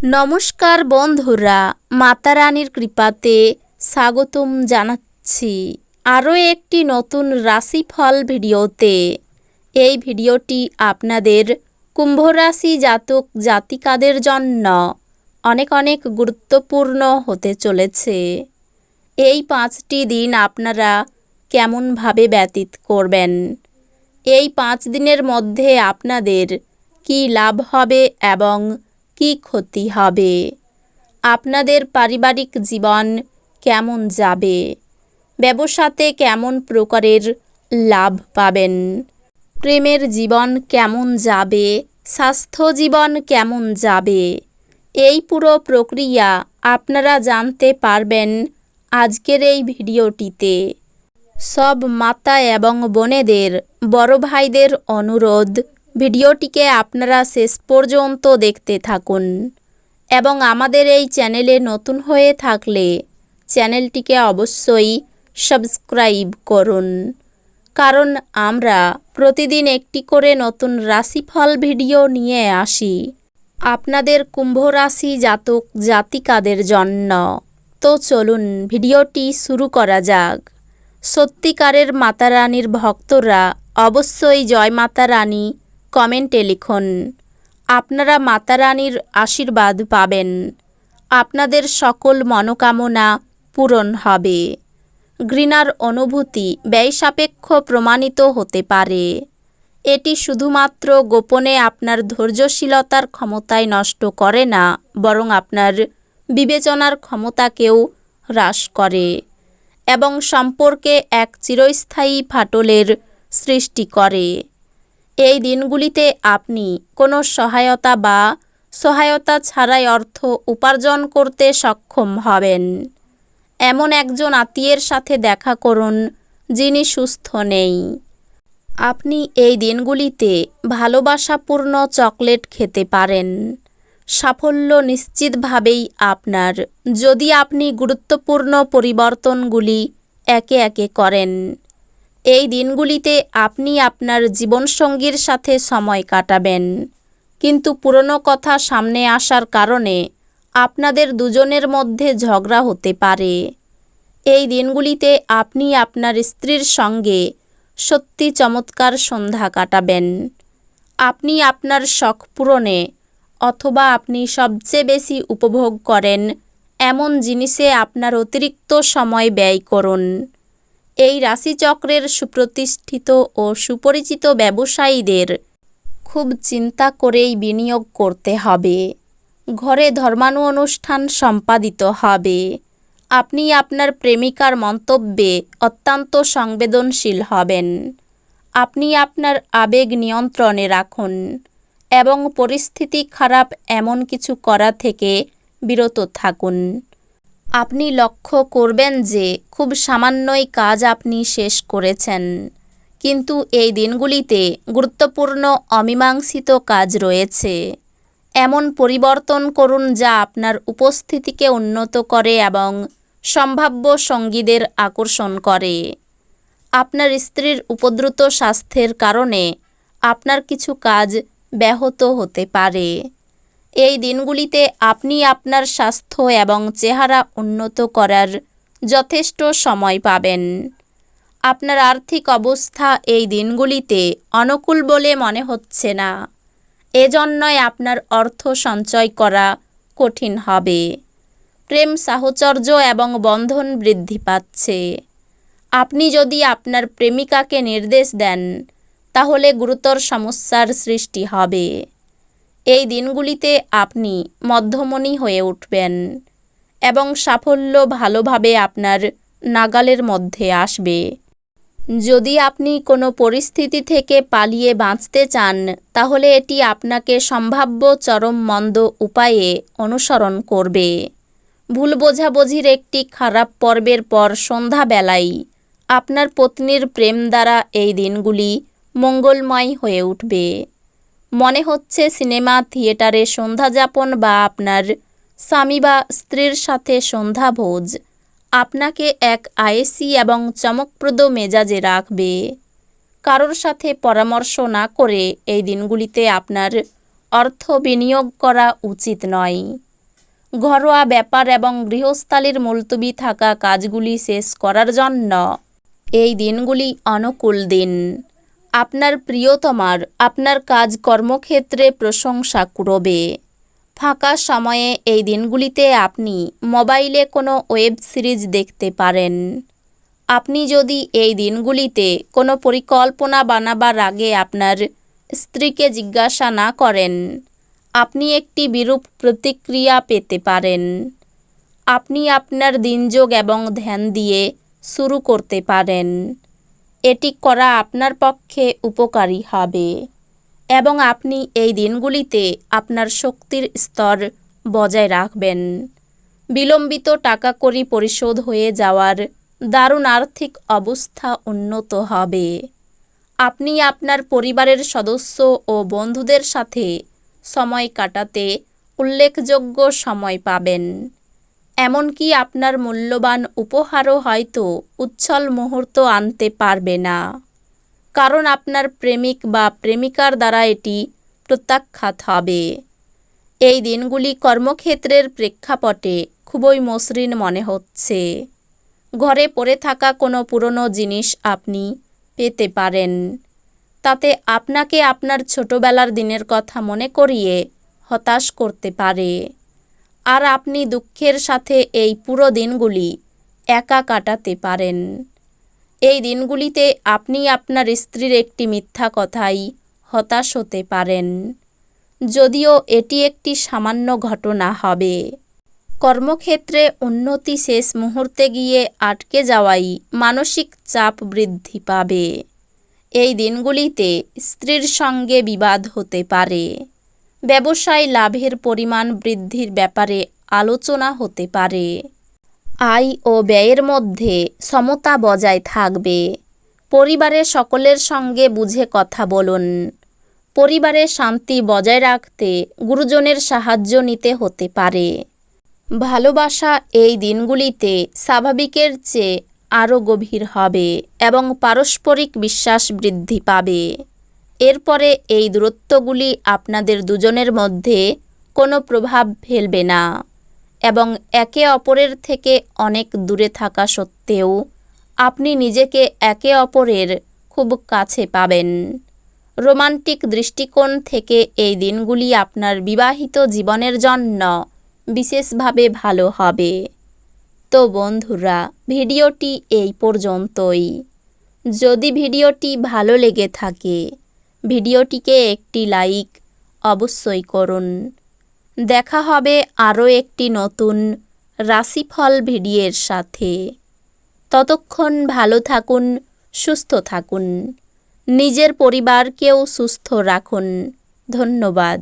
নমস্কার বন্ধুরা, মাতা রানীর কৃপাতে স্বাগতম জানাচ্ছি আরও একটি নতুন রাশিফল ভিডিওতে। এই ভিডিওটি আপনাদের কুম্ভ রাশি জাতক জাতিকাদের জন্য অনেক অনেক গুরুত্বপূর্ণ হতে চলেছে। এই 5টি দিন আপনারা কেমনভাবে ব্যতীত করবেন, এই 5 দিনের মধ্যে আপনাদের কি লাভ হবে এবং কি ক্ষতি হবে, আপনাদের পারিবারিক জীবন কেমন যাবে, ব্যবসাতে কেমন প্রকারের লাভ পাবেন, প্রেমের জীবন কেমন যাবে, স্বাস্থ্য জীবন কেমন যাবে, এই পুরো প্রক্রিয়া আপনারা জানতে পারবেন আজকের এই ভিডিওটিতে। সব মাতা এবং বোনেদের, বড় ভাইদের অনুরোধ, ভিডিওটিকে আপনারা শেষ পর্যন্ত দেখতে থাকুন এবং আমাদের এই চ্যানেলে নতুন হয়ে থাকলে চ্যানেলটিকে অবশ্যই সাবস্ক্রাইব করুন, কারণ আমরা প্রতিদিন একটি করে নতুন রাশিফল ভিডিও নিয়ে আসি আপনাদের কুম্ভ রাশি জাতক জাতিকাদের জন্য। তো চলুন ভিডিওটি শুরু করা যাক। সত্যিকারের মাতা রানীর ভক্তরা অবশ্যই জয় মাতা রানী কমেন্টে লিখুন। আপনারা মাতা রানীর আশীর্বাদ পাবেন, আপনাদের সকল মনোকামনা পূরণ হবে। ঘৃণার অনুভূতি ব্যয়সাপেক্ষ প্রমাণিত হতে পারে। এটি শুধুমাত্র গোপনে আপনার ধৈর্যশীলতার ক্ষমতায় নষ্ট করে না, বরং আপনার বিবেচনার ক্ষমতাকেও হ্রাস করে এবং সম্পর্কে এক চিরস্থায়ী ফাটলের সৃষ্টি করে। এই দিনগুলিতে আপনি কোনো সহায়তা ছাড়াই অর্থ উপার্জন করতে সক্ষম হবেন। এমন একজন আত্মীয়ের সাথে দেখা করুন যিনি সুস্থ নেই। আপনি এই দিনগুলিতে ভালোবাসাপূর্ণ চকলেট খেতে পারেন। সাফল্য নিশ্চিতভাবেই আপনার, যদি আপনি গুরুত্বপূর্ণ পরিবর্তনগুলি একে একে করেন। এই দিনগুলিতে আপনি আপনার জীবনসঙ্গীর সাথে সময় কাটাবেন, কিন্তু পুরনো কথা সামনে আসার কারণে আপনাদের দুজনের মধ্যে ঝগড়া হতে পারে। এই দিনগুলিতে আপনি আপনার স্ত্রীর সঙ্গে সত্যি চমৎকার সন্ধ্যা কাটাবেন। আপনি আপনার শখ পূরণে অথবা আপনি সবচেয়ে বেশি উপভোগ করেন এমন জিনিসে আপনার অতিরিক্ত সময় ব্যয় করুন। এই রাশিচক্রের সুপ্রতিষ্ঠিত ও সুপরিচিত ব্যবসায়ীদের খুব চিন্তা করেই বিনিয়োগ করতে হবে। ঘরে ধর্মানু অনুষ্ঠান সম্পাদিত হবে। আপনি আপনার প্রেমিকার মন্তব্যে অত্যন্ত সংবেদনশীল হবেন। আপনি আপনার আবেগ নিয়ন্ত্রণে রাখুন এবং পরিস্থিতি খারাপ এমন কিছু করা থেকে বিরত থাকুন। আপনি লক্ষ্য করবেন যে খুব সামান্যই কাজ আপনি শেষ করেছেন, কিন্তু এই দিনগুলিতে গুরুত্বপূর্ণ অমীমাংসিত কাজ রয়েছে। এমন পরিবর্তন করুন যা আপনার উপস্থিতিকে উন্নত করে এবং সম্ভাব্য সঙ্গীদের আকর্ষণ করে। আপনার স্ত্রীর উপদ্রুত স্বাস্থ্যের কারণে আপনার কিছু কাজ ব্যাহত হতে পারে। এই দিনগুলিতে আপনি আপনার স্বাস্থ্য এবং চেহারা উন্নত করার যথেষ্ট সময় পাবেন। আপনার আর্থিক অবস্থা এই দিনগুলিতে অনুকূল বলে মনে হচ্ছে না, এজন্যই আপনার অর্থ সঞ্চয় করা কঠিন হবে। প্রেম সাহচর্য এবং বন্ধন বৃদ্ধি পাচ্ছে। আপনি যদি আপনার প্রেমিকাকে নির্দেশ দেন তাহলে গুরুতর সমস্যার সৃষ্টি হবে। এই দিনগুলিতে আপনি মধ্যমণি হয়ে উঠবেন এবং সাফল্য ভালোভাবে আপনার নাগালের মধ্যে আসবে। যদি আপনি কোনো পরিস্থিতি থেকে পালিয়ে বাঁচতে চান তাহলে এটি আপনাকে সম্ভাব্য চরম মন্দ উপায়ে অনুসরণ করবে। ভুল বোঝাবুঝির একটি খারাপ পর্বের পর সন্ধ্যাবেলায় আপনার পত্নীর প্রেম দ্বারা এই দিনগুলি মঙ্গলময় হয়ে উঠবে। মনে হচ্ছে সিনেমা থিয়েটারে সন্ধ্যাযাপন বা আপনার স্বামী বা স্ত্রীর সাথে সন্ধ্যাভোজ আপনাকে এক আয়েসি এবং চমকপ্রদ মেজাজে রাখবে। কারোর সাথে পরামর্শ না করে এই দিনগুলিতে আপনার অর্থ বিনিয়োগ করা উচিত নয়। ঘরোয়া ব্যাপার এবং গৃহস্থালির মুলতবি থাকা কাজগুলি শেষ করার জন্য এই দিনগুলি অনুকূল দিন। আপনার প্রিয়তমার আপনার কাজ কর্মক্ষেত্রে প্রশংসা করবে। ফাঁকা সময়ে এই দিনগুলিতে আপনি মোবাইলে কোনো ওয়েব সিরিজ দেখতে পারেন। আপনি যদি এই দিনগুলিতে কোনো পরিকল্পনা বানাবার আগে আপনার স্ত্রীকে জিজ্ঞাসা না করেন, আপনি একটি বিরূপ প্রতিক্রিয়া পেতে পারেন। আপনি আপনার দিনযোগ এবং ধ্যান দিয়ে শুরু করতে পারেন। এটি করা আপনার পক্ষে উপকারী হবে এবং আপনি এই দিনগুলিতে আপনার শক্তির স্তর বজায় রাখবেন। বিলম্বিত টাকা কড়ি পরিশোধ হয়ে যাওয়ার দারুণ আর্থিক অবস্থা উন্নত হবে। আপনি আপনার পরিবারের সদস্য ও বন্ধুদের সাথে সময় কাটাতে উল্লেখযোগ্য সময় পাবেন। এমনকি আপনার মূল্যবান উপহারও হয়তো উচ্ছল মুহূর্ত আনতে পারবে না, কারণ আপনার প্রেমিক বা প্রেমিকার দ্বারা এটি প্রত্যাখ্যাত হবে। এই দিনগুলি কর্মক্ষেত্রের প্রেক্ষাপটে খুবই মসৃণ মনে হচ্ছে। ঘরে পড়ে থাকা কোনো পুরনো জিনিস আপনি পেতে পারেন। তাতে আপনাকে আপনার ছোটবেলার দিনের কথা মনে করিয়ে হতাশ করতে পারে। আর আপনি দুঃখের সাথে এই পুরো দিনগুলি একা কাটাতে পারেন। এই দিনগুলিতে আপনি আপনার স্ত্রীর একটি মিথ্যা কথাই হতাশ হতে পারেন, যদিও এটি একটি সামান্য ঘটনা হবে। কর্মক্ষেত্রে উন্নতি শেষ মুহূর্তে গিয়ে আটকে যাওয়াই মানসিক চাপ বৃদ্ধি পাবে। এই দিনগুলিতে স্ত্রীর সঙ্গে বিবাদ হতে পারে। ব্যবসায় লাভের পরিমাণ বৃদ্ধির ব্যাপারে আলোচনা হতে পারে। আয় ও ব্যয়ের মধ্যে সমতা বজায় থাকবে। পরিবারের সকলের সঙ্গে বুঝে কথা বলুন। পরিবারের শান্তি বজায় রাখতে গুরুজনের সাহায্য নিতে হতে পারে। ভালোবাসা এই দিনগুলিতে স্বাভাবিকের চেয়ে আরও গভীর হবে এবং পারস্পরিক বিশ্বাস বৃদ্ধি পাবে। এরপরে এই দূরত্বগুলি আপনাদের দুজনের মধ্যে কোনো প্রভাব ফেলবে না এবং একে অপরের থেকে অনেক দূরে থাকা সত্ত্বেও আপনি নিজেকে একে অপরের খুব কাছে পাবেন। রোমান্টিক দৃষ্টিকোণ থেকে এই দিনগুলি আপনার বিবাহিত জীবনের জন্য বিশেষভাবে ভালো হবে। তো বন্ধুরা, ভিডিওটি এই পর্যন্তই। যদি ভিডিওটি ভালো লেগে থাকে, ভিডিওটিকে একটি লাইক অবশ্যই করুন। দেখা হবে আরও একটি নতুন রাশিফল ভিডিওর সাথে। ততক্ষণ ভালো থাকুন, সুস্থ থাকুন, নিজের পরিবারকেও সুস্থ রাখুন। ধন্যবাদ।